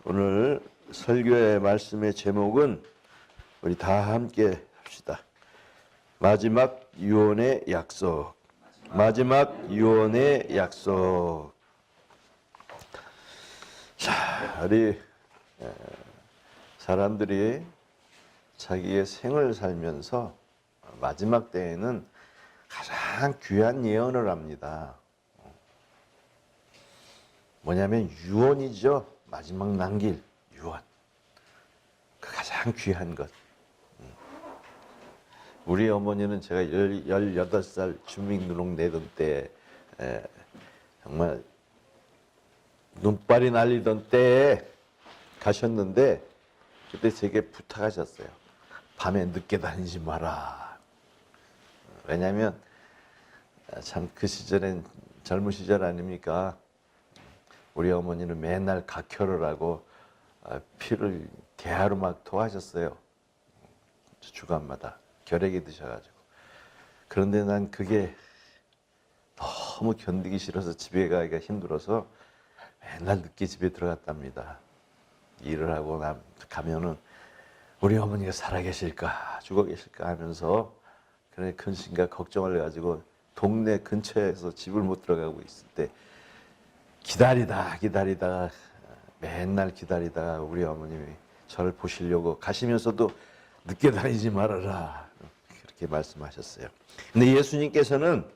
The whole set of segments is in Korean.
오늘 설교의 말씀의 제목은 우리 다 함께 합시다. 마지막 유언의 약속. 마지막 유언의 약속. 자, 우리 사람들이 자기의 생을 살면서 마지막 때에는 가장 귀한 예언을 합니다. 뭐냐면 유언이죠. 마지막 남길 유언. 그 가장 귀한 것. 우리 어머니는 제가 18살 주민등록 내던 때 정말 눈발이 날리던 때에 가셨는데 그때 제게 부탁하셨어요. 밤에 늦게 다니지 마라. 왜냐하면 참 그 시절엔 젊은 시절 아닙니까? 우리 어머니는 맨날 각혈을 하고 피를 대하루 막 토하셨어요. 주간마다 결핵이 드셔가지고. 그런데 난 그게 너무 견디기 싫어서 집에 가기가 힘들어서 맨날 늦게 집에 들어갔답니다. 일을 하고 가면은 우리 어머니가 살아계실까 죽어 계실까 하면서 그래 근심과 걱정을 해가지고 동네 근처에서 집을 못 들어가고 있을 때 기다리다가 맨날 기다리다가 우리 어머님이 저를 보시려고 가시면서도 늦게 다니지 말아라 그렇게 말씀하셨어요. 근데 예수님께서는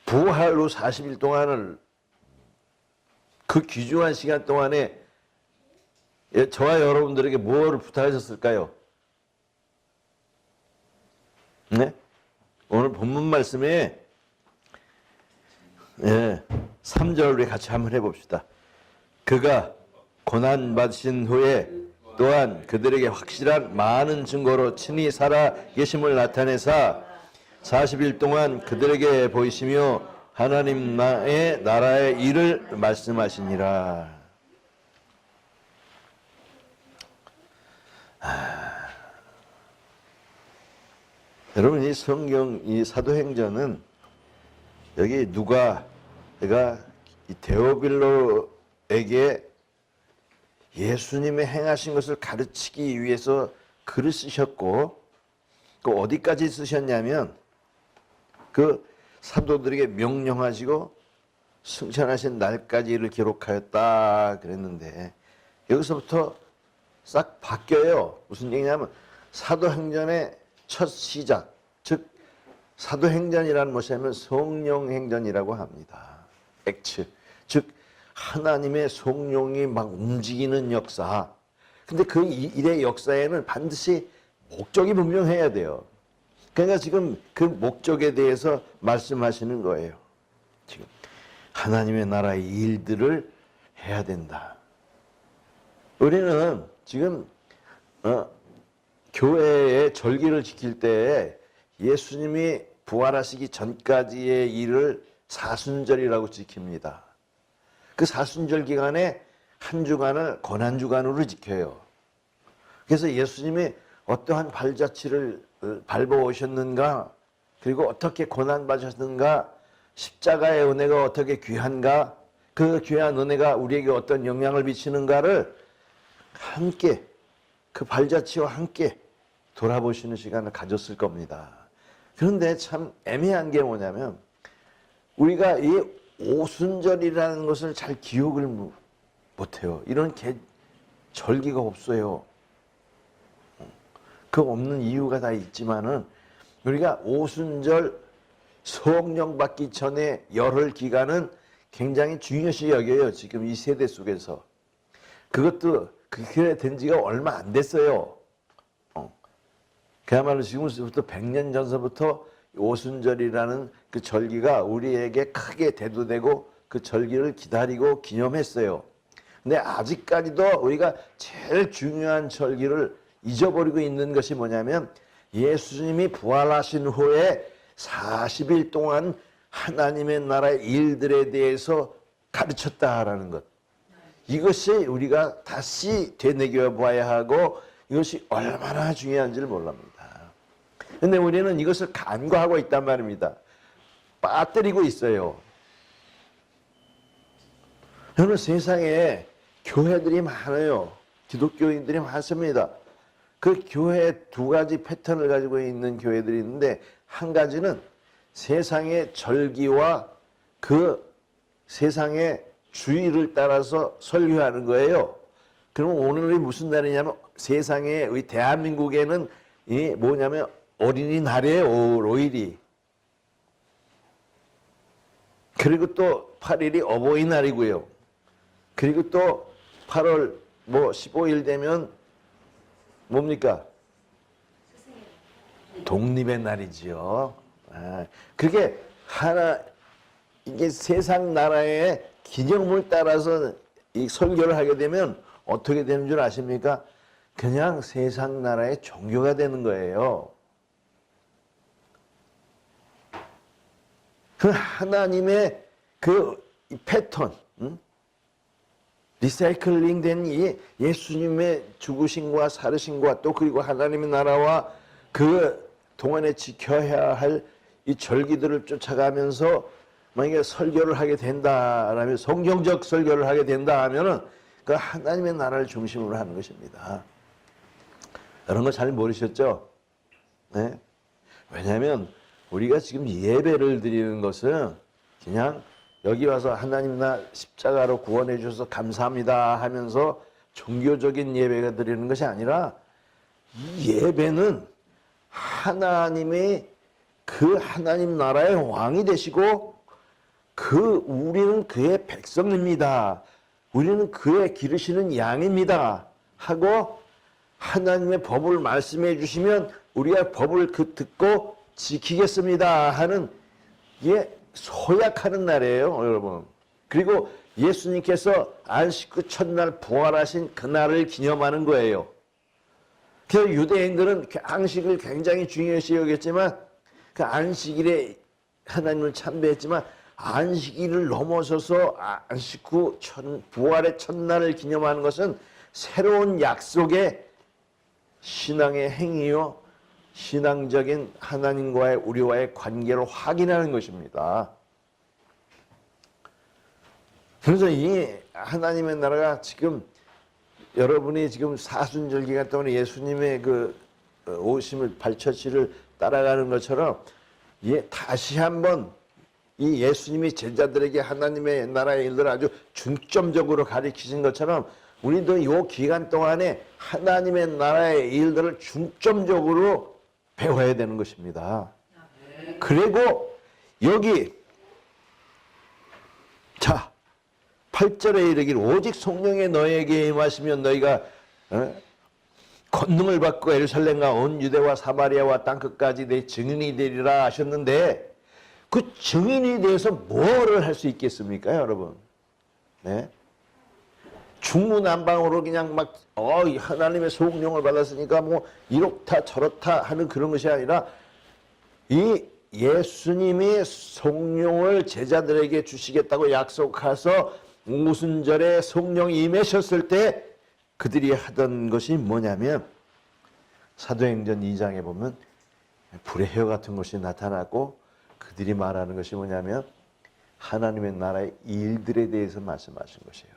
부활 후 40일 동안을 그 귀중한 시간 동안에 저와 여러분들에게 무엇을 부탁하셨을까요? 네? 오늘 본문 말씀에 3절 우리 같이 한번 해봅시다. 그가 고난받으신 후에 또한 그들에게 확실한 많은 증거로 친히 살아 계심을 나타내사 40일 동안 그들에게 보이시며 하나님의 나라의 일을 말씀하시니라. 여러분 이 성경 이 사도행전은 여기 누가가 이 데오빌로에게 예수님의 행하신 것을 가르치기 위해서 글을 쓰셨고 그 어디까지 쓰셨냐면 그 사도들에게 명령하시고 승천하신 날까지를 기록하였다 그랬는데 여기서부터 싹 바뀌어요. 무슨 얘기냐면 사도행전의 첫 시작, 즉 사도행전이라는 것이냐면 성령행전이라고 합니다. 액츠, 즉 하나님의 성령이 막 움직이는 역사. 근데 그 일의 역사에는 반드시 목적이 분명해야 돼요. 그러니까 지금 그 목적에 대해서 말씀하시는 거예요. 지금 하나님의 나라의 일들을 해야 된다. 우리는 지금 교회의 절기를 지킬 때 예수님이 부활하시기 전까지의 일을 사순절이라고 지킵니다. 그 사순절 기간에 한 주간을 고난주간으로 지켜요. 그래서 예수님이 어떠한 발자취를 밟아오셨는가, 그리고 어떻게 고난받으셨는가, 십자가의 은혜가 어떻게 귀한가, 그 귀한 은혜가 우리에게 어떤 영향을 미치는가를 함께 그 발자취와 함께 돌아보시는 시간을 가졌을 겁니다. 그런데 참 애매한 게 뭐냐면 우리가 이 오순절이라는 것을 잘 기억을 못해요. 이런 절기가 없어요. 그 없는 이유가 다 있지만은 우리가 오순절 성령 받기 전에 열흘 기간은 굉장히 중요시 여겨요. 지금 이 세대 속에서. 그것도 그게 된 지가 얼마 안 됐어요. 그야말로 지금부터 100년 전서부터 오순절이라는 그 절기가 우리에게 크게 대두되고 그 절기를 기다리고 기념했어요. 근데 아직까지도 우리가 제일 중요한 절기를 잊어버리고 있는 것이 뭐냐면 예수님이 부활하신 후에 40일 동안 하나님의 나라의 일들에 대해서 가르쳤다라는 것. 이것이 우리가 다시 되새겨 봐야 하고 이것이 얼마나 중요한지를 몰랍니다. 그런데 우리는 이것을 간과하고 있단 말입니다. 빠뜨리고 있어요. 여러분 세상에 교회들이 많아요. 기독교인들이 많습니다. 그 교회 두 가지 패턴을 가지고 있는 교회들이 있는데 한 가지는 세상의 절기와 그 세상의 주의를 따라서 설교하는 거예요. 그럼 오늘이 무슨 날이냐면 세상에 우리 대한민국에는 이 뭐냐면 어린이날이에요. 5월 5일이. 그리고 또 8일이 어버이날이고요. 그리고 또 8월 15일 되면 뭡니까? 독립의 날이지요. 그게 하나 이게 세상 나라의 기념을 따라서 이 설교를 하게 되면 어떻게 되는 줄 아십니까? 그냥 세상 나라의 종교가 되는 거예요. 그 하나님의 그 패턴, 리사이클링 된 이 예수님의 죽으심과 살으심과 또 그리고 하나님의 나라와 그 동안에 지켜야 할 이 절기들을 쫓아가면서 만약에 설교를 하게 된다라면 성경적 설교를 하게 된다 하면은 그 하나님의 나라를 중심으로 하는 것입니다. 이런 거 잘 모르셨죠? 네? 왜냐하면 우리가 지금 예배를 드리는 것은 그냥 여기 와서 하나님 나 십자가로 구원해 주셔서 감사합니다 하면서 종교적인 예배가 드리는 것이 아니라 이 예배는 하나님의 그 하나님 나라의 왕이 되시고 우리는 그의 백성입니다. 우리는 그의 기르시는 양입니다. 하고 하나님의 법을 말씀해 주시면 우리가 법을 듣고 지키겠습니다 하는 게 소약하는 날이에요, 여러분. 그리고 예수님께서 안식 후 첫날 부활하신 그날을 기념하는 거예요. 그래서 유대인들은 안식을 굉장히 중요시 여겼지만 그 안식일에 하나님을 참배했지만 안식일을 넘어서서 안식 후 부활의 첫날을 기념하는 것은 새로운 약속의 신앙의 행위요, 신앙적인 하나님과의 우리와의 관계를 확인하는 것입니다. 그래서 이 하나님의 나라가 지금 여러분이 지금 사순절 기간 동안에 예수님의 그 오심을 발처치를 따라가는 것처럼 다시 한번 이 예수님이 제자들에게 하나님의 나라의 일들을 아주 중점적으로 가르치신 것처럼 우리도 이 기간 동안에 하나님의 나라의 일들을 중점적으로 배워야 되는 것입니다. 그리고 여기 자 8절에 이르기를 오직 성령의 너에게 임하시면 너희가 권능을 받고 예루살렘과 온 유대와 사마리아와 땅끝까지 내 증인이 되리라 하셨는데 그 증인이 돼서 뭐를 할 수 있겠습니까, 여러분? 네? 중구난방으로 그냥 막 하나님의 성령을 받았으니까 뭐 이렇다 저렇다 하는 그런 것이 아니라 이 예수님이 성령을 제자들에게 주시겠다고 약속해서 오순절에 성령이 임하셨을 때 그들이 하던 것이 뭐냐면 사도행전 2장에 보면 불의 혀 같은 것이 나타나고 그들이 말하는 것이 뭐냐면 하나님의 나라의 일들에 대해서 말씀하신 것이에요.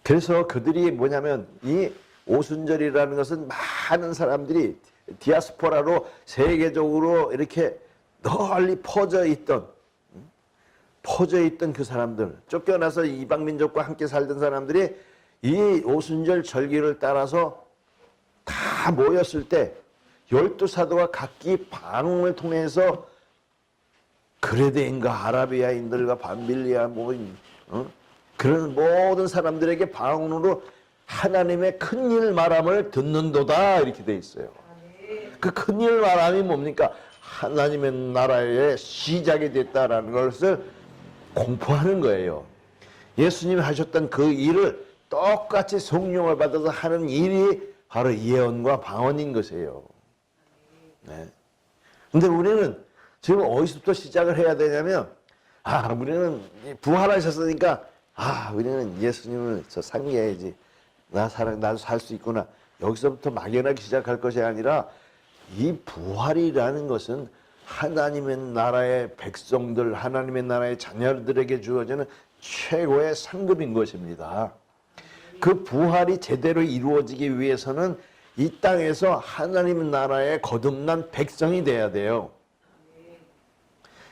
그래서 그들이 뭐냐면 이 오순절이라는 것은 많은 사람들이 디아스포라로 세계적으로 이렇게 널리 퍼져 있던 그 사람들, 쫓겨나서 이방민족과 함께 살던 사람들이 이 오순절 절기를 따라서 다 모였을 때 12사도가 각기 방언을 통해서 그레데인과 아라비아인들과 밤빌리아 그런 모든 사람들에게 방언으로 하나님의 큰일 말함을 듣는도다 이렇게 돼 있어요. 그 큰일 말함이 뭡니까? 하나님의 나라의 시작이 됐다라는 것을 공포하는 거예요. 예수님이 하셨던 그 일을 똑같이 성령을 받아서 하는 일이 바로 예언과 방언인 것이에요. 네. 근데 우리는 지금 어디서부터 시작을 해야 되냐면 우리는 부활하셨으니까 우리는 예수님을 상기해야지. 나도 살 수 있구나. 여기서부터 막연하게 시작할 것이 아니라 이 부활이라는 것은 하나님의 나라의 백성들, 하나님의 나라의 자녀들에게 주어지는 최고의 상급인 것입니다. 그 부활이 제대로 이루어지기 위해서는 이 땅에서 하나님의 나라의 거듭난 백성이 돼야 돼요.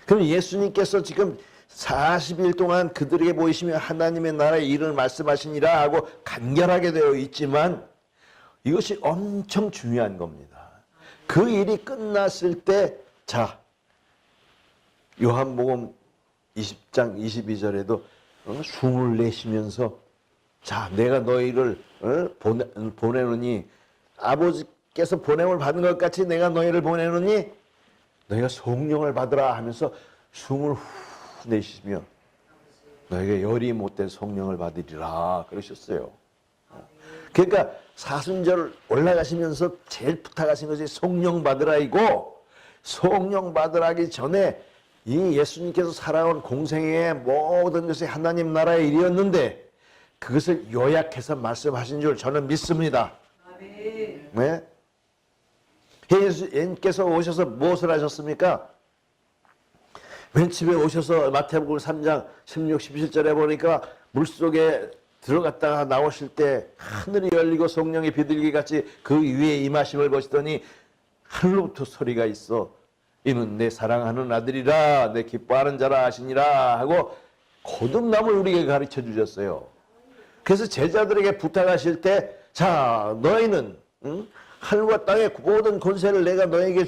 그럼 예수님께서 지금 40일 동안 그들에게 보이시며 하나님의 나라의 일을 말씀하시니라 하고 간결하게 되어 있지만 이것이 엄청 중요한 겁니다. 그 일이 끝났을 때, 자, 요한복음 20장 22절에도 숨을 내쉬면서, 자, 내가 너희를 보내노니, 아버지께서 보냄을 받은 것 같이 내가 너희를 보내노니 너희가 성령을 받으라 하면서 숨을 후 내쉬며 너희가 열이 못된 성령을 받으리라 그러셨어요. 그러니까 사순절 올라가시면서 제일 부탁하신 것이 성령 받으라이고, 성령 받으라기 전에 이 예수님께서 살아온 공생애의 모든 것이 하나님 나라의 일이었는데 그것을 요약해서 말씀하신 줄 저는 믿습니다. 네? 예수님께서 오셔서 무엇을 하셨습니까? 맨 처음에 오셔서 마태복음 3장 16, 17절에 보니까 물속에 들어갔다가 나오실 때 하늘이 열리고 성령이 비둘기 같이 그 위에 임하심을 보시더니 하늘로부터 소리가 있어. 이는 내 사랑하는 아들이라 내 기뻐하는 자라 하시니라 하고 거듭남을 우리에게 가르쳐 주셨어요. 그래서 제자들에게 부탁하실 때, 자, 너희는 하늘과 땅의 모든 권세를 내가 너에게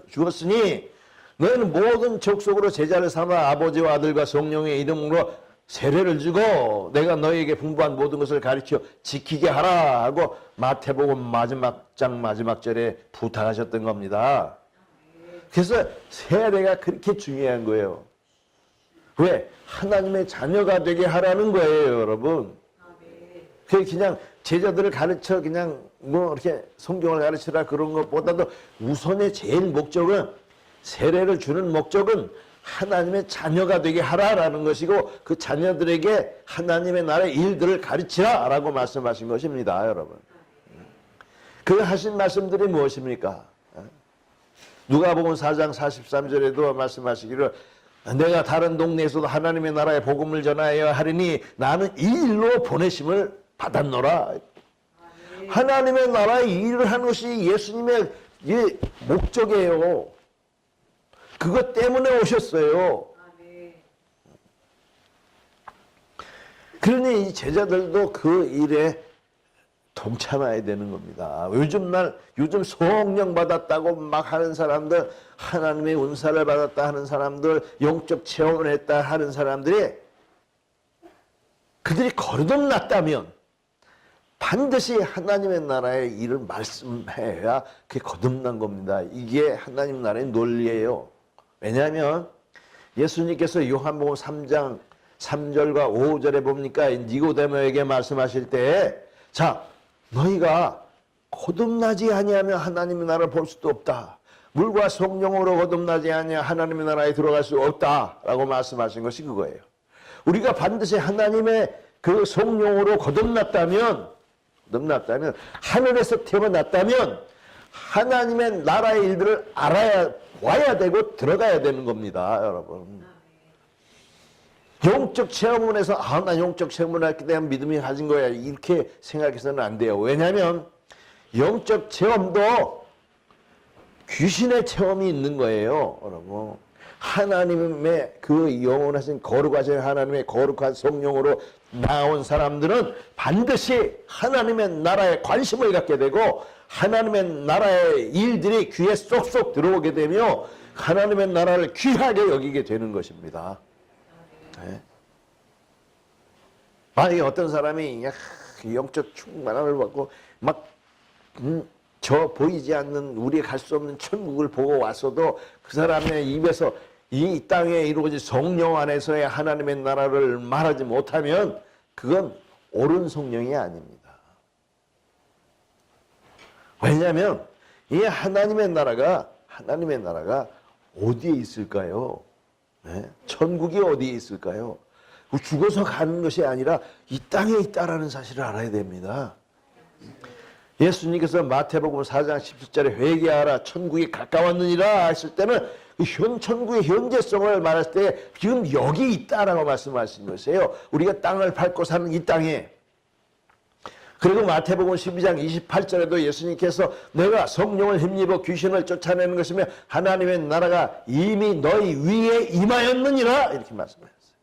주었으니 너희는 모든 족속으로 제자를 삼아 아버지와 아들과 성령의 이름으로 세례를 주고 내가 너희에게 분부한 모든 것을 가르쳐 지키게 하라 하고 마태복음 마지막 장 마지막 절에 부탁하셨던 겁니다. 그래서 세례가 그렇게 중요한 거예요. 왜? 하나님의 자녀가 되게 하라는 거예요, 여러분. 그냥 제자들을 가르쳐 그냥 뭐 이렇게 성경을 가르치라 그런 것보다도 우선의 제일 목적은, 세례를 주는 목적은 하나님의 자녀가 되게 하라라는 것이고 그 자녀들에게 하나님의 나라의 일들을 가르치라라고 말씀하신 것입니다, 여러분. 그 하신 말씀들이 무엇입니까? 누가복음 4장 43절에도 말씀하시기를 내가 다른 동네에서도 하나님의 나라의 복음을 전하여 하리니 나는 이 일로 보내심을 받았노라. 하나님의 나라의 일을 하는 것이 예수님의 목적이에요. 그것 때문에 오셨어요. 그러니 이 제자들도 그 일에 동참해야 되는 겁니다. 요즘 성령 받았다고 막 하는 사람들, 하나님의 은사를 받았다 하는 사람들, 영적 체험을 했다 하는 사람들이, 그들이 거듭났다면 반드시 하나님의 나라의 일을 말씀해야 그게 거듭난 겁니다. 이게 하나님 나라의 논리예요. 왜냐하면 예수님께서 요한복음 3장 3절과 5절에 보니까 니고데모에게 말씀하실 때, 자, 너희가 거듭나지 아니하면 하나님의 나라를 볼 수도 없다. 물과 성령으로 거듭나지 아니하면 하나님의 나라에 들어갈 수 없다라고 말씀하신 것이 그거예요. 우리가 반드시 하나님의 그 성령으로 거듭났다면, 하늘에서 태어났다면 하나님의 나라의 일들을 와야 되고 들어가야 되는 겁니다, 여러분. 영적 체험을 해서 나 영적 체험을 했기 때문에 믿음이 가진 거야 이렇게 생각해서는 안 돼요. 왜냐하면 영적 체험도 귀신의 체험이 있는 거예요, 여러분. 하나님의 그 영원하신 거룩하신 하나님의 거룩한 성령으로 나온 사람들은 반드시 하나님의 나라에 관심을 갖게 되고 하나님의 나라의 일들이 귀에 쏙쏙 들어오게 되며 하나님의 나라를 귀하게 여기게 되는 것입니다. 네. 만약에 어떤 사람이 영적 충만함을 받고 막 저 보이지 않는 우리 갈 수 없는 천국을 보고 왔어도 그 사람의 입에서 이 땅에 이루어진 성령 안에서의 하나님의 나라를 말하지 못하면 그건 옳은 성령이 아닙니다. 왜냐하면 이 하나님의 나라가 어디에 있을까요? 네? 천국이 어디에 있을까요? 죽어서 가는 것이 아니라 이 땅에 있다라는 사실을 알아야 됩니다. 예수님께서 마태복음 4장 17절에 회개하라 천국이 가까웠느니라 했을 때는 그 천국의 현재성을 말할 때 지금 여기 있다라고 말씀하신 것이에요. 우리가 땅을 밟고 사는 이 땅에. 그리고 마태복음 12장 28절에도 예수님께서 내가 성령을 힘입어 귀신을 쫓아내는 것이며 하나님의 나라가 이미 너희 위에 임하였느니라 이렇게 말씀하셨어요.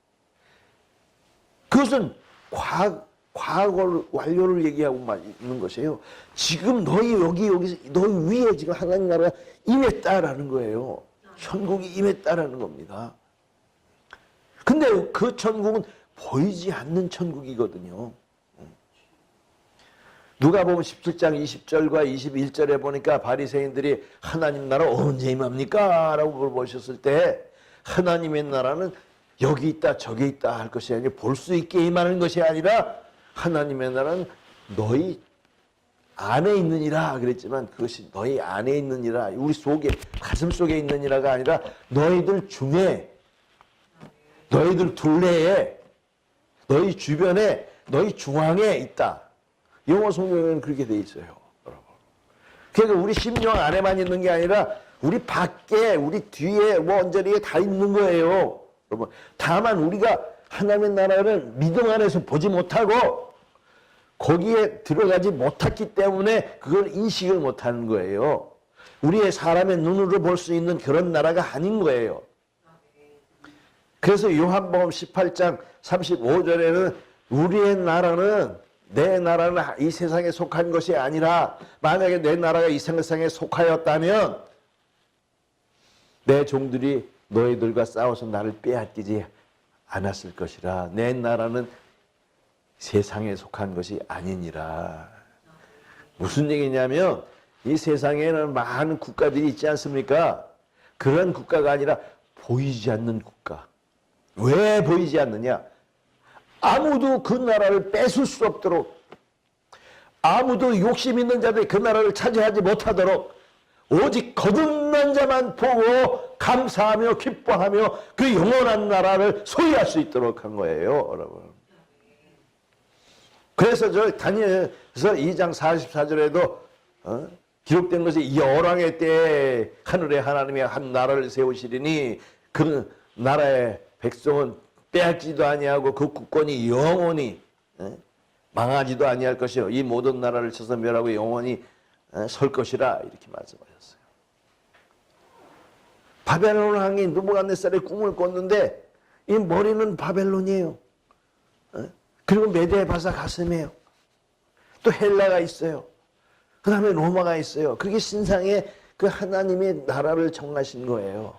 그것은 과거 완료를 얘기하고 있는 것이에요. 지금 너희 여기서 너희 위에 지금 하나님 나라가 임했다라는 거예요. 천국이 임했다라는 겁니다. 근데 그 천국은 보이지 않는 천국이거든요. 누가복음 17장 20절과 21절에 보니까 바리새인들이 하나님 나라 언제 임합니까? 라고 물어보셨을 때 하나님의 나라는 여기 있다 저기 있다 할 것이 아니라 볼 수 있게 임하는 것이 아니라 하나님의 나라는 너희 안에 있느니라 그랬지만 그것이 너희 안에 있느니라 우리 속에 가슴 속에 있느니라가 아니라 너희들 중에 너희들 둘레에 너희 주변에 너희 중앙에 있다. 영어 성경에는 그렇게 돼 있어요. 여러분. 그러니까 우리 심령 안에만 있는 게 아니라 우리 밖에 우리 뒤에 언저리에 다 있는 거예요. 여러분. 다만 우리가 하나님의 나라를 믿음 안에서 보지 못하고 거기에 들어가지 못했기 때문에 그걸 인식을 못하는 거예요. 우리의 사람의 눈으로 볼 수 있는 그런 나라가 아닌 거예요. 그래서 요한복음 18장 35절에는 우리의 나라는 내 나라는 이 세상에 속한 것이 아니라 만약에 내 나라가 이 세상에 속하였다면 내 종들이 너희들과 싸워서 나를 빼앗기지 않았을 것이라. 내 나라는 세상에 속한 것이 아니니라. 무슨 얘기냐면 이 세상에는 많은 국가들이 있지 않습니까? 그런 국가가 아니라 보이지 않는 국가. 왜 보이지 않느냐? 아무도 그 나라를 뺏을 수 없도록 아무도 욕심 있는 자들이 그 나라를 차지하지 못하도록 오직 거듭난 자만 보고 감사하며 기뻐하며 그 영원한 나라를 소유할 수 있도록 한 거예요, 여러분. 그래서 저 다니엘서 2장 44절에도 기록된 것이 이 열왕의 때에 하늘에 하나님이 한 나라를 세우시리니 그 나라의 백성은 빼앗지도 아니하고 그 국권이 영원히 망하지도 아니할 것이요 이 모든 나라를 쳐서 멸하고 영원히 설 것이라 이렇게 말씀하셨어요. 바벨론 왕이 느부갓네살의 꿈을 꿨는데 이 머리는 바벨론이에요. 그리고 메대 바사 가슴이에요. 또 헬라가 있어요. 그 다음에 로마가 있어요. 그게 신상에 그 하나님의 나라를 정하신 거예요.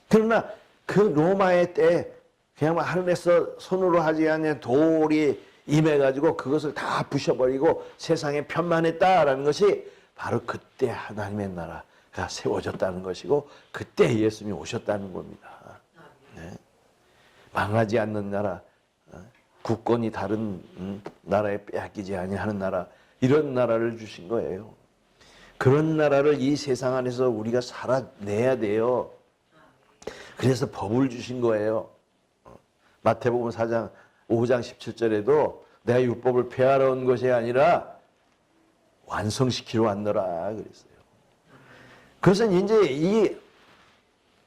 그러나 그 로마의 때 그냥 하늘에서 손으로 하지 않는 돌이 임해가지고 그것을 다 부셔버리고 세상에 편만했다라는 것이 바로 그때 하나님의 나라가 세워졌다는 것이고 그때 예수님이 오셨다는 겁니다. 네. 망하지 않는 나라, 국권이 다른 나라에 빼앗기지 아니하는 나라, 이런 나라를 주신 거예요. 그런 나라를 이 세상 안에서 우리가 살아내야 돼요. 그래서 법을 주신 거예요. 마태복음 4장 5장 17절에도 내가 율법을 폐하러 온 것이 아니라 완성시키러 왔노라 그랬어요. 그것은 이제 이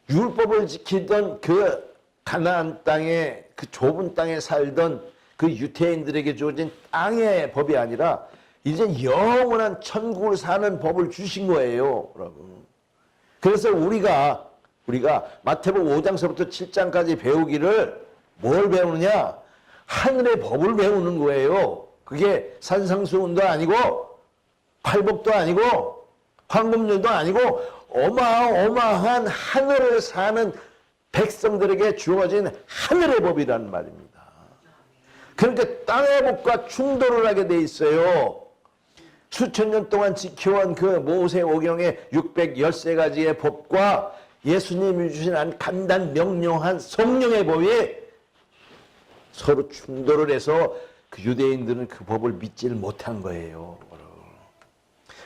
율법을 지키던 그 가나안 땅에 그 좁은 땅에 살던 그 유태인들에게 주어진 땅의 법이 아니라 이제 영원한 천국을 사는 법을 주신 거예요, 여러분. 그래서 우리가 마태복음 5장서부터 7장까지 배우기를 뭘 배우느냐? 하늘의 법을 배우는 거예요. 그게 산상수훈도 아니고 팔복도 아니고 황금률도 아니고 어마어마한 하늘을 사는 백성들에게 주어진 하늘의 법이라는 말입니다. 그러니까 땅의 법과 충돌을 하게 돼 있어요. 수천 년 동안 지켜온 그 모세오경의 613가지의 법과 예수님이 주신 간단 명료한 성령의 법이 서로 충돌을 해서 그 유대인들은 그 법을 믿지를 못한 거예요.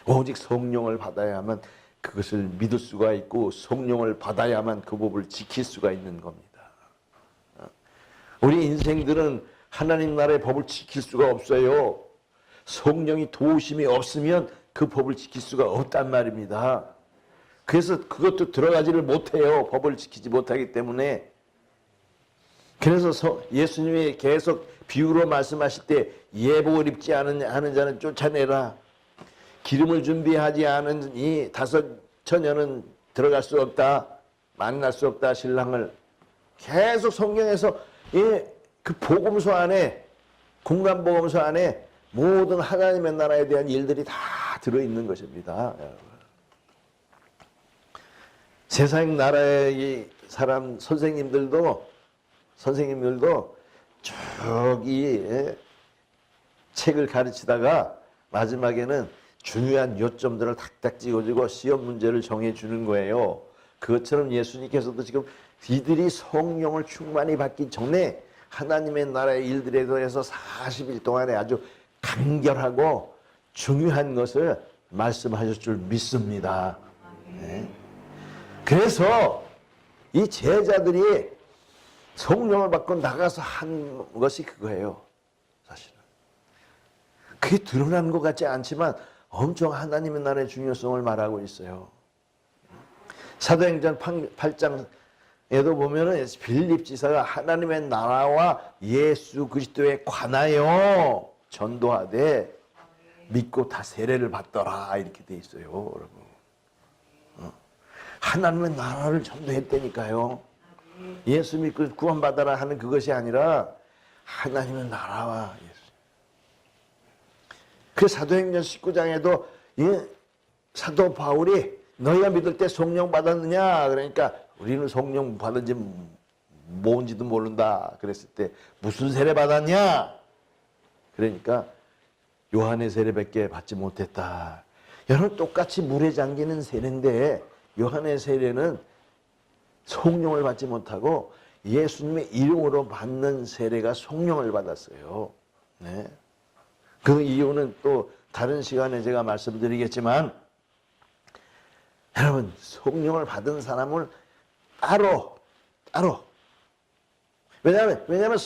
오직 성령을 받아야만 그것을 믿을 수가 있고 성령을 받아야만 그 법을 지킬 수가 있는 겁니다. 우리 인생들은 하나님 나라의 법을 지킬 수가 없어요. 성령이 도우심이 없으면 그 법을 지킬 수가 없단 말입니다. 그래서 그것도 들어가지를 못해요. 법을 지키지 못하기 때문에. 그래서 예수님이 계속 비유로 말씀하실 때 예복을 입지 하는 자는 쫓아내라. 기름을 준비하지 않은 이 5 처녀는 들어갈 수 없다. 만날 수 없다. 신랑을. 계속 성경에서 그 복음서 안에, 공간 복음서 안에 모든 하나님의 나라에 대한 일들이 다 들어있는 것입니다. 세상 나라의 사람 선생님들도 쭉 이 책을 가르치다가 마지막에는 중요한 요점들을 탁탁 찍어주고 시험 문제를 정해주는 거예요. 그것처럼 예수님께서도 지금 이들이 성령을 충만히 받기 전에 하나님의 나라의 일들에 대해서 40일 동안에 아주 간결하고 중요한 것을 말씀하실 줄 믿습니다. 네. 그래서 이 제자들이 성령을 받고 나가서 한 것이 그거예요. 사실은. 그게 드러난 것 같지 않지만 엄청 하나님의 나라의 중요성을 말하고 있어요. 사도행전 8장에도 보면은 빌립 지사가 하나님의 나라와 예수 그리스도에 관하여 전도하되 믿고 다 세례를 받더라 이렇게 돼 있어요, 여러분. 하나님의 나라를 전도했다니까요. 예수 믿고 구원받아라 하는 그것이 아니라 하나님의 나라와 예수. 그 사도행전 19장에도 사도 바울이 너희가 믿을 때 성령 받았느냐? 그러니까 우리는 성령 받은지 뭔지도 모른다. 그랬을 때 무슨 세례 받았냐? 그러니까 요한의 세례밖에 받지 못했다. 여러분 똑같이 물에 잠기는 세례인데 요한의 세례는 성령을 받지 못하고 예수님의 이름으로 받는 세례가 성령을 받았어요. 네. 그 이유는 또 다른 시간에 제가 말씀드리겠지만 여러분 성령을 받은 사람을 따로 왜냐하면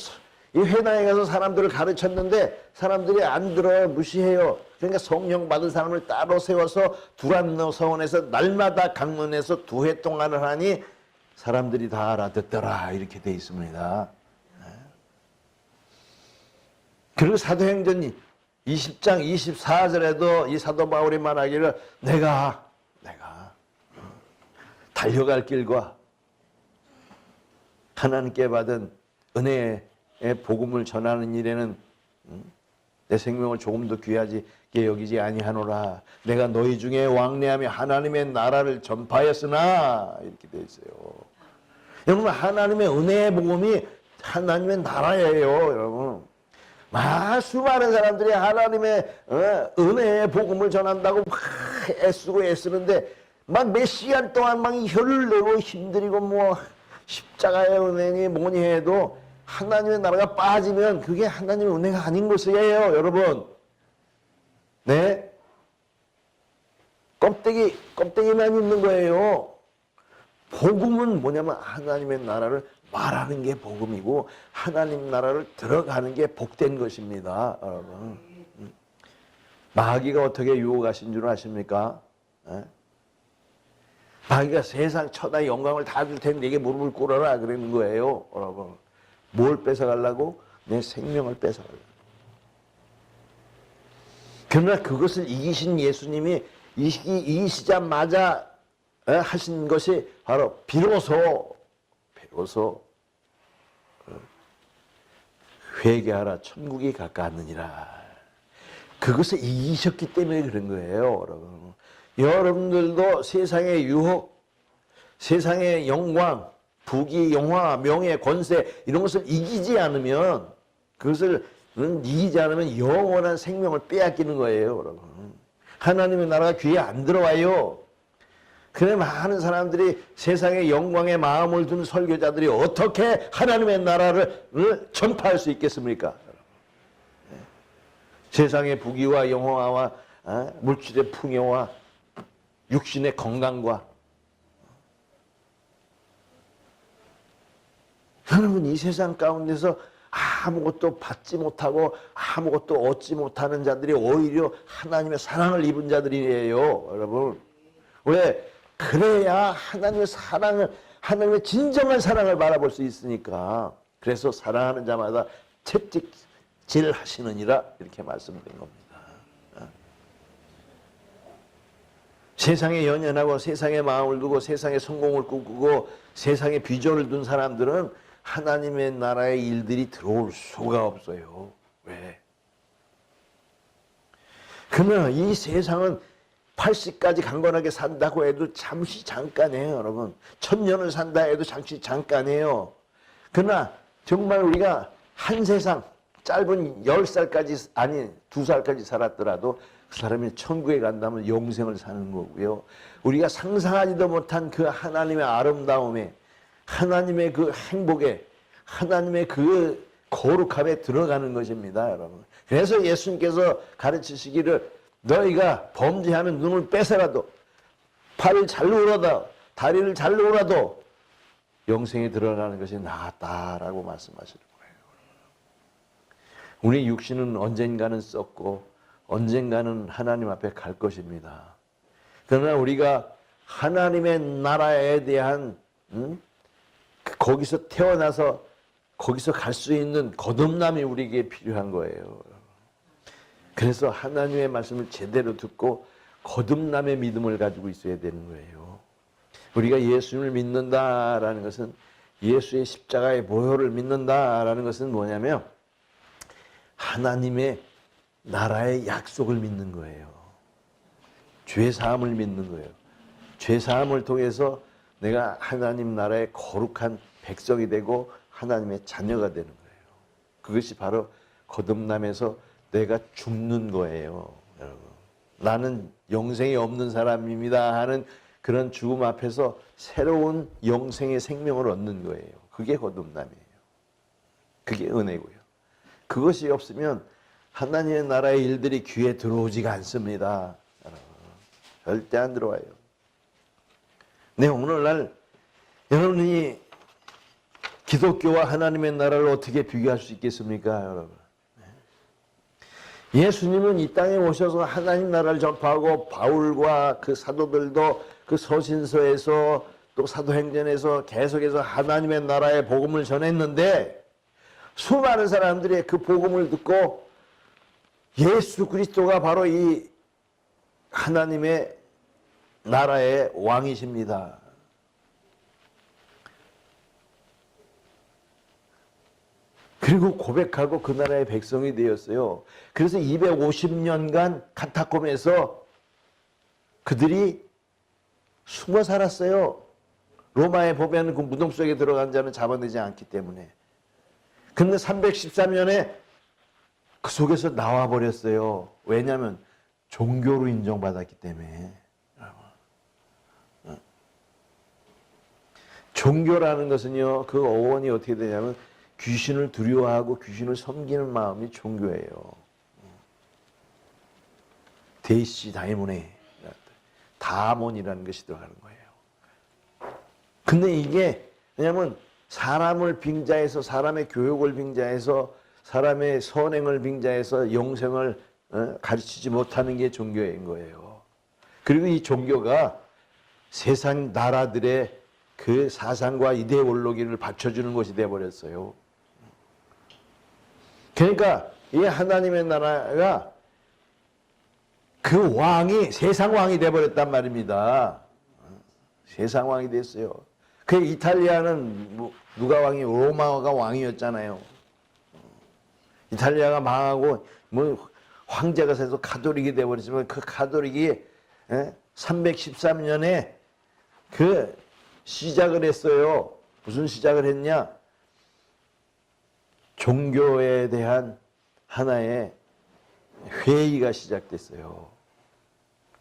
이 회당에 가서 사람들을 가르쳤는데 사람들이 안 들어요. 무시해요. 그러니까 성령 받은 사람을 따로 세워서 두란노 서원에서 날마다 강론해서 2회 동안을 하니 사람들이 다 알아듣더라 이렇게 돼 있습니다. 그리고 사도행전 20장 24절에도 이 사도 바울이 말하기를 내가 달려갈 길과 하나님께 받은 은혜의 복음을 전하는 일에는 내 생명을 조금도 귀하게 여기지 아니하노라. 내가 너희 중에 왕래하며 하나님의 나라를 전파하였으나 이렇게 되어 있어요. 여러분 하나님의 은혜의 복음이 하나님의 나라예요. 여러분 수많은 사람들이 하나님의 은혜의 복음을 전한다고 막 애쓰는데 막 몇 시간 동안 막 혀를 내고 힘들이고 뭐 십자가의 은혜니 뭐니 해도 하나님의 나라가 빠지면 그게 하나님의 은혜가 아닌 것이에요, 여러분. 네? 껍데기만 있는 거예요. 복음은 뭐냐면 하나님의 나라를 말하는 게 복음이고 하나님 나라를 들어가는 게 복된 것입니다, 여러분. 마귀가 어떻게 유혹하신 줄 아십니까? 네? 마귀가 세상 천하의 영광을 다 줄 텐데 내게 무릎을 꿇어라 그러는 거예요, 여러분. 뭘 뺏어가려고? 내 생명을 뺏어가려고. 그러나 그것을 이기신 예수님이 이기시자마자 하신 것이 바로 비로소 회개하라 천국이 가까웠느니라. 그것을 이기셨기 때문에 그런 거예요, 여러분. 여러분들도 세상의 유혹, 세상의 영광, 부귀, 영화, 명예, 권세 이런 것을 이기지 않으면 영원한 생명을 빼앗기는 거예요, 여러분. 하나님의 나라가 귀에 안 들어와요. 그래 많은 사람들이 세상의 영광에 마음을 두는 설교자들이 어떻게 하나님의 나라를 전파할 수 있겠습니까? 세상의 부귀와 영화와 물질의 풍요와 육신의 건강과 여러분 이 세상 가운데서 아무것도 받지 못하고 아무것도 얻지 못하는 자들이 오히려 하나님의 사랑을 입은 자들이에요, 여러분. 왜? 그래야 하나님의 사랑을, 하나님의 진정한 사랑을 바라볼 수 있으니까. 그래서 사랑하는 자마다 채찍질 하시느니라 이렇게 말씀드린 겁니다. 세상에 연연하고 세상에 마음을 두고 세상에 성공을 꿈꾸고 세상에 비전을 둔 사람들은 하나님의 나라의 일들이 들어올 수가 없어요. 왜? 그러면 이 세상은 80까지 강건하게 산다고 해도 잠시 잠깐이에요, 여러분. 1000년을 산다 해도 잠시 잠깐이에요. 그러나 정말 우리가 한 세상 짧은 10살까지 아니 2살까지 살았더라도 그 사람이 천국에 간다면 영생을 사는 거고요. 우리가 상상하지도 못한 그 하나님의 아름다움에, 하나님의 그 행복에, 하나님의 그 거룩함에 들어가는 것입니다, 여러분. 그래서 예수님께서 가르치시기를 너희가 범죄하면 눈을 빼서라도, 팔을 잘르더라도, 다리를 잘르더라도 영생에 들어가는 것이 낫다라고 말씀하시는 거예요. 우리 육신은 언젠가는 썩고 언젠가는 하나님 앞에 갈 것입니다. 그러나 우리가 하나님의 나라에 대한 거기서 태어나서 거기서 갈 수 있는 거듭남이 우리에게 필요한 거예요. 그래서 하나님의 말씀을 제대로 듣고 거듭남의 믿음을 가지고 있어야 되는 거예요. 우리가 예수님을 믿는다라는 것은, 예수의 십자가의 보혈을 믿는다라는 것은 뭐냐면 하나님의 나라의 약속을 믿는 거예요. 죄사함을 믿는 거예요. 죄사함을 통해서 내가 하나님 나라의 거룩한 백성이 되고 하나님의 자녀가 되는 거예요. 그것이 바로 거듭남에서 내가 죽는 거예요, 여러분. 나는 영생이 없는 사람입니다 하는 그런 죽음 앞에서 새로운 영생의 생명을 얻는 거예요. 그게 거듭남이에요. 그게 은혜고요. 그것이 없으면 하나님의 나라의 일들이 귀에 들어오지가 않습니다, 여러분. 절대 안 들어와요. 네, 오늘날 여러분이 기독교와 하나님의 나라를 어떻게 비교할 수 있겠습니까, 여러분? 예수님은 이 땅에 오셔서 하나님 나라를 전파하고 바울과 그 사도들도 그 서신서에서 또 사도행전에서 계속해서 하나님의 나라의 복음을 전했는데 수많은 사람들이 그 복음을 듣고 예수 그리스도가 바로 이 하나님의 나라의 왕이십니다. 그리고 고백하고 그 나라의 백성이 되었어요. 그래서 250년간 카타콤에서 그들이 숨어 살았어요. 로마에 보면 그 무덤 속에 들어간 자는 잡아내지 않기 때문에. 근데 313년에 그 속에서 나와버렸어요. 왜냐하면 종교로 인정받았기 때문에. 종교라는 것은요, 그 어원이 어떻게 되냐면 귀신을 두려워하고 귀신을 섬기는 마음이 종교예요. 데이시 다이몬에 다몬이라는 것이 들어가는 거예요. 근데 이게 왜냐하면 사람을 빙자해서, 사람의 교육을 빙자해서, 사람의 선행을 빙자해서 영생을 가르치지 못하는 게 종교인 거예요. 그리고 이 종교가 세상 나라들의 그 사상과 이데올로기를 받쳐주는 것이 되어버렸어요. 그러니까 이 하나님의 나라가 그 왕이 세상 왕이 되어버렸단 말입니다. 세상 왕이 됐어요. 그 이탈리아는 누가 왕이, 로마가 왕이었잖아요. 이탈리아가 망하고 뭐 황제가 돼서 가톨릭이 되어버렸지만 그 가톨릭이 313년에 그 시작을 했어요. 무슨 시작을 했냐? 종교에 대한 하나의 회의가 시작됐어요.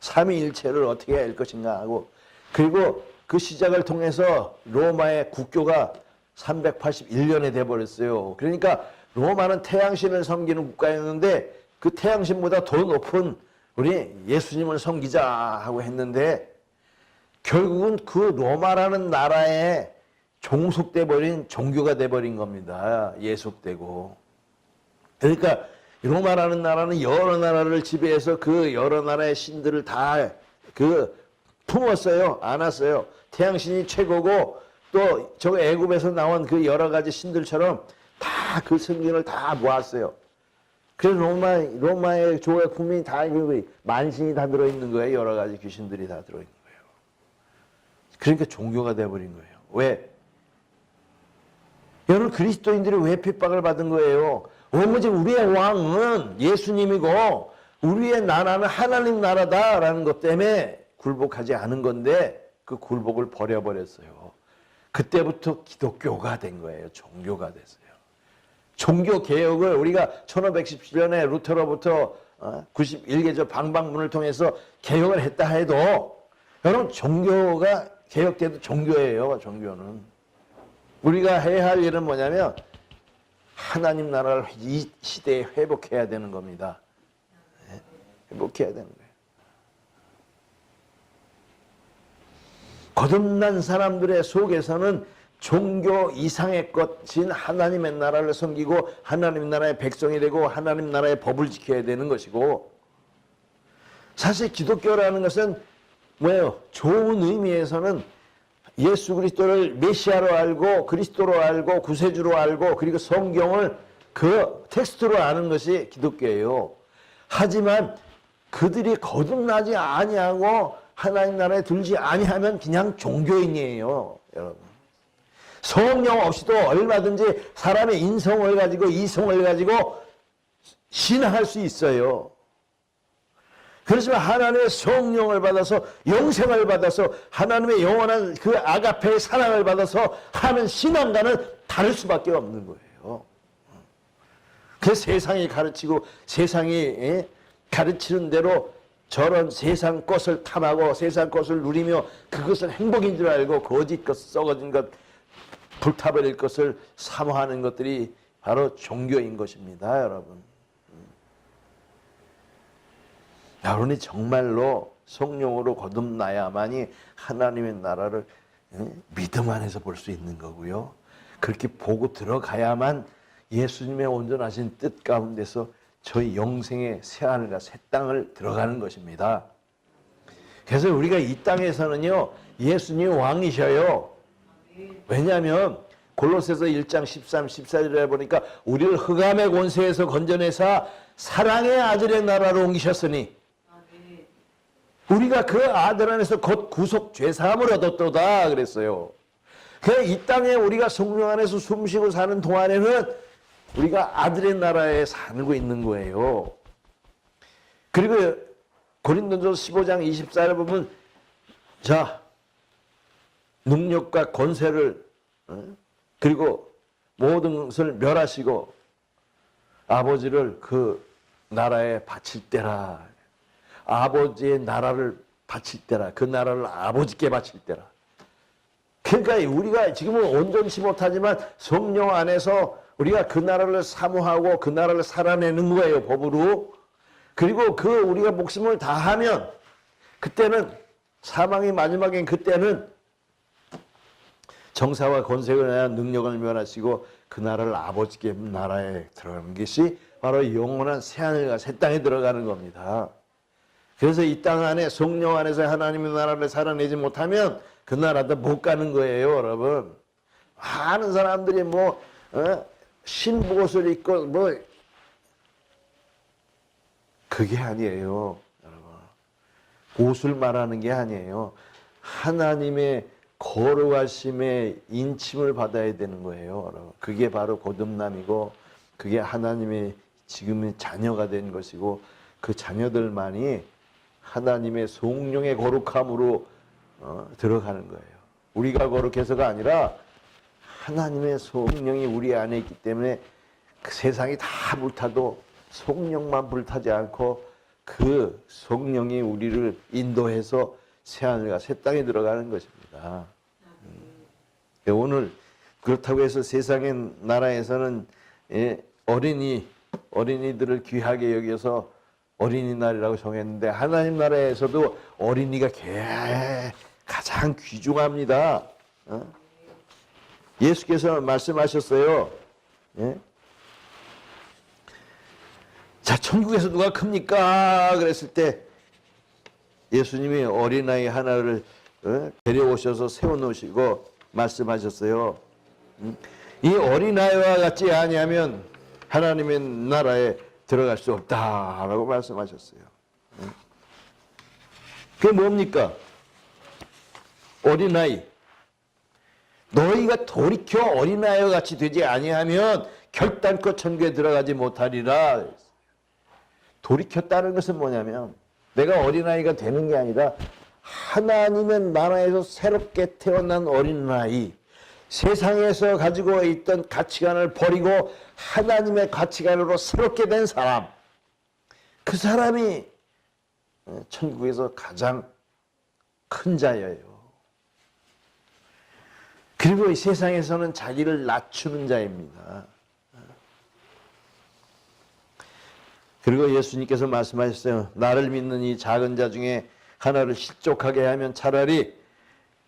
삼위일체를 어떻게 할 것인가 하고, 그리고 그 시작을 통해서 로마의 국교가 381년에 돼버렸어요. 그러니까 로마는 태양신을 섬기는 국가였는데 그 태양신보다 더 높은 우리 예수님을 섬기자 하고 했는데 결국은 그 로마라는 나라의 종속돼 버린 종교가 돼 버린 겁니다. 예속되고. 그러니까 로마라는 나라는 여러 나라를 지배해서 그 여러 나라의 신들을 다 품었어요. 안았어요. 태양신이 최고고 또 저 애굽에서 나온 그 여러 가지 신들처럼 다 그 성경을 다 모았어요. 그래서 로마의 조약품이 다 만신이 다 들어있는 거예요. 여러 가지 귀신들이 다 들어있는 거예요. 그러니까 종교가 돼버린 거예요. 왜? 여러분 그리스도인들이 왜 핍박을 받은 거예요? 오직 우리의 왕은 예수님이고 우리의 나라는 하나님 나라다라는 것 때문에 굴복하지 않은 건데 그 굴복을 버려버렸어요. 그때부터 기독교가 된 거예요. 종교가 됐어요. 종교 개혁을 우리가 1517년에 루터로부터 91개조 방방문을 통해서 개혁을 했다 해도 여러분 종교가 개혁돼도 종교예요. 종교는. 우리가 해야 할 일은 뭐냐면 하나님 나라를 이 시대에 회복해야 되는 겁니다. 회복해야 되는 거예요. 거듭난 사람들의 속에서는 종교 이상의 것인 하나님의 나라를 섬기고 하나님 나라의 백성이 되고 하나님 나라의 법을 지켜야 되는 것이고, 사실 기독교라는 것은 뭐예요? 좋은 의미에서는 예수 그리스도를 메시아로 알고 그리스도로 알고 구세주로 알고 그리고 성경을 그 텍스트로 아는 것이 기독교예요. 하지만 그들이 거듭나지 아니하고 하나님 나라에 들지 아니하면 그냥 종교인이에요. 여러분, 성령 없이도 얼마든지 사람의 인성을 가지고 이성을 가지고 신앙할 수 있어요. 그렇지만 하나님의 성령을 받아서 영생을 받아서 하나님의 영원한 그 아가페의 사랑을 받아서 하는 신앙과는 다를 수밖에 없는 거예요. 그 세상이 가르치고 세상이 가르치는 대로 저런 세상 것을 탐하고 세상 것을 누리며 그것을 행복인 줄 알고 거짓 것, 썩어진 것, 불타버릴 것을 사모하는 것들이 바로 종교인 것입니다. 여러분, 여러분이 정말로 성령으로 거듭나야만이 하나님의 나라를 믿음 안에서 볼 수 있는 거고요. 그렇게 보고 들어가야만 예수님의 온전하신 뜻 가운데서 저희 영생의 새하늘과 새 땅을 들어가는 것입니다. 그래서 우리가 이 땅에서는요, 예수님이 왕이셔요. 왜냐하면 골로새서 1장 13, 14절에 보니까 우리를 흑암의 권세에서 건져내사 사랑의 아들의 나라로 옮기셨으니 우리가 그 아들 안에서 곧 구속 죄사함을 얻었도다 그랬어요. 그 이 땅에 우리가 성령 안에서 숨쉬고 사는 동안에는 우리가 아들의 나라에 살고 있는 거예요. 그리고 고린도전서 15장 24절에 보면 자, 능력과 권세를 그리고 모든 것을 멸하시고 아버지를 그 나라에 바칠 때라. 아버지의 나라를 바칠 때라. 그 나라를 아버지께 바칠 때라. 그러니까 우리가 지금은 온전치 못하지만 성령 안에서 우리가 그 나라를 사모하고 그 나라를 살아내는 거예요. 법으로. 그리고 그 우리가 목숨을 다하면 그때는 사망이 마지막엔 그때는 정사와 권세를 내한 능력을 멸하시고 그 나라를 아버지께 나라에 들어가는 것이 바로 영원한 새하늘과 새 땅에 들어가는 겁니다. 그래서 이 땅 안에 성령 안에서 하나님의 나라를 살아내지 못하면 그 나라도 못 가는 거예요. 여러분, 많은 사람들이 신복옷을 입고 그게 아니에요. 여러분, 옷을 말하는 게 아니에요. 하나님의 거룩하심의 인침을 받아야 되는 거예요. 여러분, 그게 바로 거듭남이고 그게 하나님의 지금의 자녀가 된 것이고 그 자녀들만이 하나님의 성령의 거룩함으로 들어가는 거예요. 우리가 거룩해서가 아니라 하나님의 성령이 우리 안에 있기 때문에 그 세상이 다 불타도 성령만 불타지 않고 그 성령이 우리를 인도해서 새하늘과 새 땅에 들어가는 것입니다. 오늘 그렇다고 해서 세상의 나라에서는 어린이들을 귀하게 여겨서 어린이날이라고 정했는데 하나님 나라에서도 어린이가 가장 귀중합니다. 예수께서 말씀하셨어요. 예? 자, 천국에서 누가 큽니까? 그랬을 때 예수님이 어린아이 하나를 데려오셔서 세워놓으시고 말씀하셨어요. 이 어린아이와 같지 아니하면 하나님의 나라에 들어갈 수 없다라고 말씀하셨어요. 그게 뭡니까? 어린아이. 너희가 돌이켜 어린아이와 같이 되지 아니하면 결단코 천국에 들어가지 못하리라. 돌이켰다는 것은 뭐냐면 내가 어린아이가 되는 게 아니라 하나님의 나라에서 새롭게 태어난 어린아이, 세상에서 가지고 있던 가치관을 버리고 하나님의 가치관으로 새롭게 된 사람, 그 사람이 천국에서 가장 큰 자예요. 그리고 이 세상에서는 자기를 낮추는 자입니다. 그리고 예수님께서 말씀하셨어요. 나를 믿는 이 작은 자 중에 하나를 실족하게 하면 차라리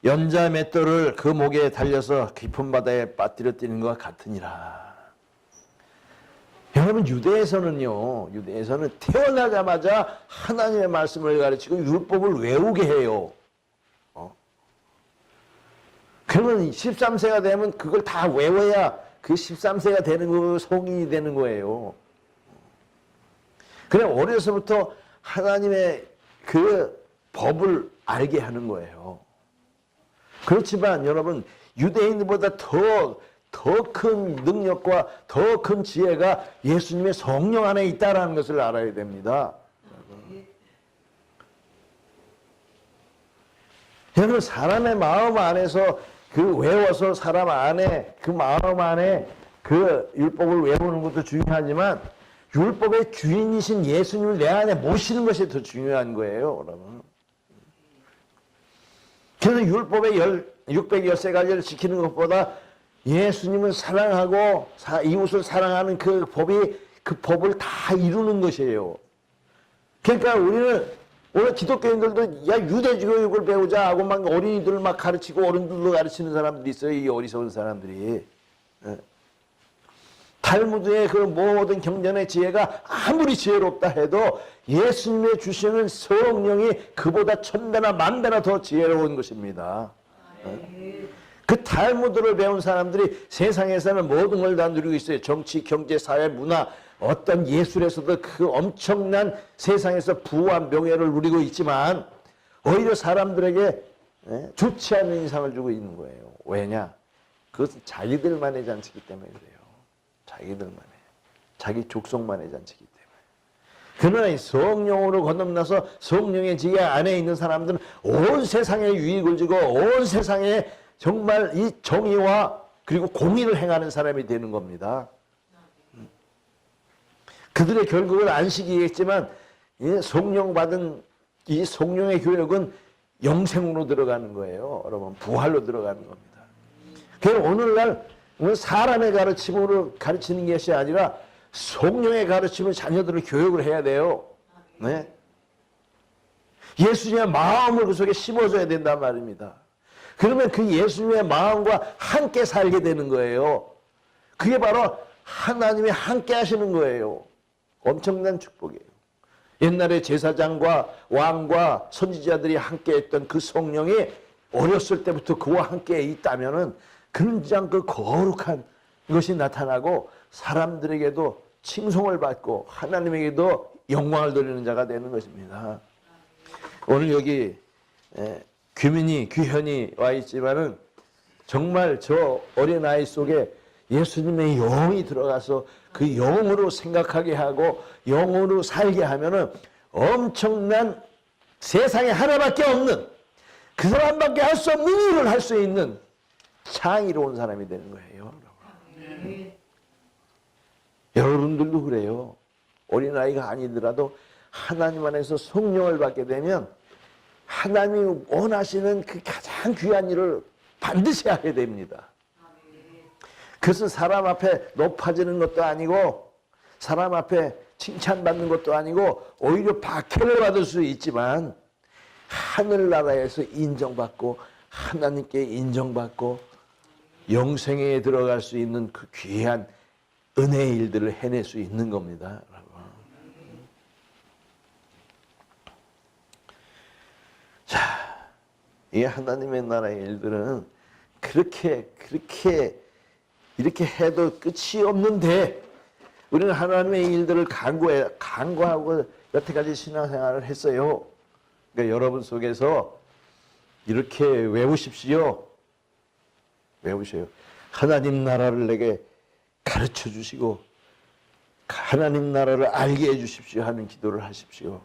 연자 맷돌을 그 목에 달려서 깊은 바다에 빠뜨려뜨리는 것과 같으니라. 여러분, 유대에서는 태어나자마자 하나님의 말씀을 가르치고 율법을 외우게 해요. 그러면 13세가 되면 그걸 다 외워야 그 13세가 되는 거, 성인이 되는 거예요. 그래, 어려서부터 하나님의 그 법을 알게 하는 거예요. 그렇지만 여러분, 유대인들보다 더 큰 능력과 더 큰 지혜가 예수님의 성령 안에 있다는 것을 알아야 됩니다. 여러분, 사람의 마음 안에서 그 외워서 사람 안에 그 마음 안에 그 율법을 외우는 것도 중요하지만 율법의 주인이신 예수님을 내 안에 모시는 것이 더 중요한 거예요, 여러분. 그래서 율법의 613가지를 지키는 것보다 예수님을 사랑하고 이웃을 사랑하는 그 법을 다 이루는 것이에요. 그러니까 우리는 오늘 기독교인들도 야, 유대교육을 배우자 하고 막 어린이들을 막 가르치고 어른들도 가르치는 사람들이 있어요. 이 어리석은 사람들이. 탈무드의 그 모든 경전의 지혜가 아무리 지혜롭다 해도 예수님의 주시는 성령이 그보다 1000배나 10,000배나 더 지혜로운 것입니다. 그 탈무드를 배운 사람들이 세상에서는 모든 걸 다 누리고 있어요. 정치, 경제, 사회, 문화, 어떤 예술에서도 그 엄청난 세상에서 부와 명예를 누리고 있지만 오히려 사람들에게 좋지 않은 인상을 주고 있는 거예요. 왜냐? 그것은 자기들만의 잔치이기 때문에 그래요. 자기들만의, 자기 족속만의 잔치이기 때문에. 그러나 이 성령으로 거듭나서 성령의 지혜 안에 있는 사람들은 온 세상에 유익을 주고 온 세상에 정말 이 정의와 그리고 공의를 행하는 사람이 되는 겁니다. 그들의 결국은 안식이겠지만 성령 받은 이 성령의 교육은 영생으로 들어가는 거예요. 여러분, 부활로 들어가는 겁니다. 그래서 오늘날 사람의 가르침으로 가르치는 것이 아니라 성령의 가르침을 자녀들을 교육을 해야 돼요. 네? 예수님의 마음을 그 속에 심어줘야 된단 말입니다. 그러면 그 예수님의 마음과 함께 살게 되는 거예요. 그게 바로 하나님이 함께 하시는 거예요. 엄청난 축복이에요. 옛날에 제사장과 왕과 선지자들이 함께 했던 그 성령이 어렸을 때부터 그와 함께 있다면은 그런 그 거룩한 것이 나타나고 사람들에게도 칭송을 받고 하나님에게도 영광을 돌리는 자가 되는 것입니다. 오늘 여기 귀현이 와 있지만은 정말 저 어린아이 속에 예수님의 영이 들어가서 그 영으로 생각하게 하고 영으로 살게 하면은 엄청난 세상에 하나밖에 없는 그 사람밖에 할 수 없는 일을 할 수 있는 창의로운 사람이 되는 거예요. 여러분들도 그래요. 어린아이가 아니더라도 하나님 안에서 성령을 받게 되면 하나님이 원하시는 그 가장 귀한 일을 반드시 하게 됩니다. 그것은 사람 앞에 높아지는 것도 아니고 사람 앞에 칭찬받는 것도 아니고 오히려 박해를 받을 수 있지만 하늘나라에서 인정받고 하나님께 인정받고 영생에 들어갈 수 있는 그 귀한 은혜의 일들을 해낼 수 있는 겁니다. 자, 이 하나님의 나라의 일들은 그렇게 이렇게 해도 끝이 없는데 우리는 하나님의 일들을 간구하고 여태까지 신앙생활을 했어요. 그러니까 여러분 속에서 이렇게 외우십시오. 외우세요. 하나님 나라를 내게 가르쳐 주시고 하나님 나라를 알게 해 주십시오 하는 기도를 하십시오.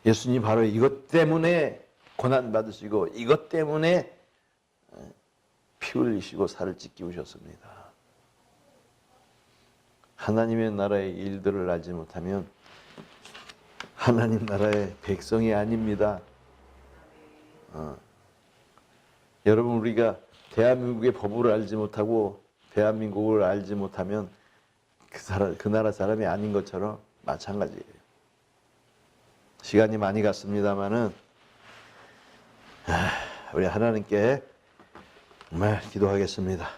예수님 바로 이것 때문에 고난 받으시고 이것 때문에 피 흘리시고 살을 찢기우셨습니다. 하나님의 나라의 일들을 알지 못하면 하나님 나라의 백성이 아닙니다. 여러분 우리가 대한민국의 법을 알지 못하고 대한민국을 알지 못하면 그 나라 사람이 아닌 것처럼 마찬가지예요. 시간이 많이 갔습니다마는 우리 하나님께 정말 기도하겠습니다.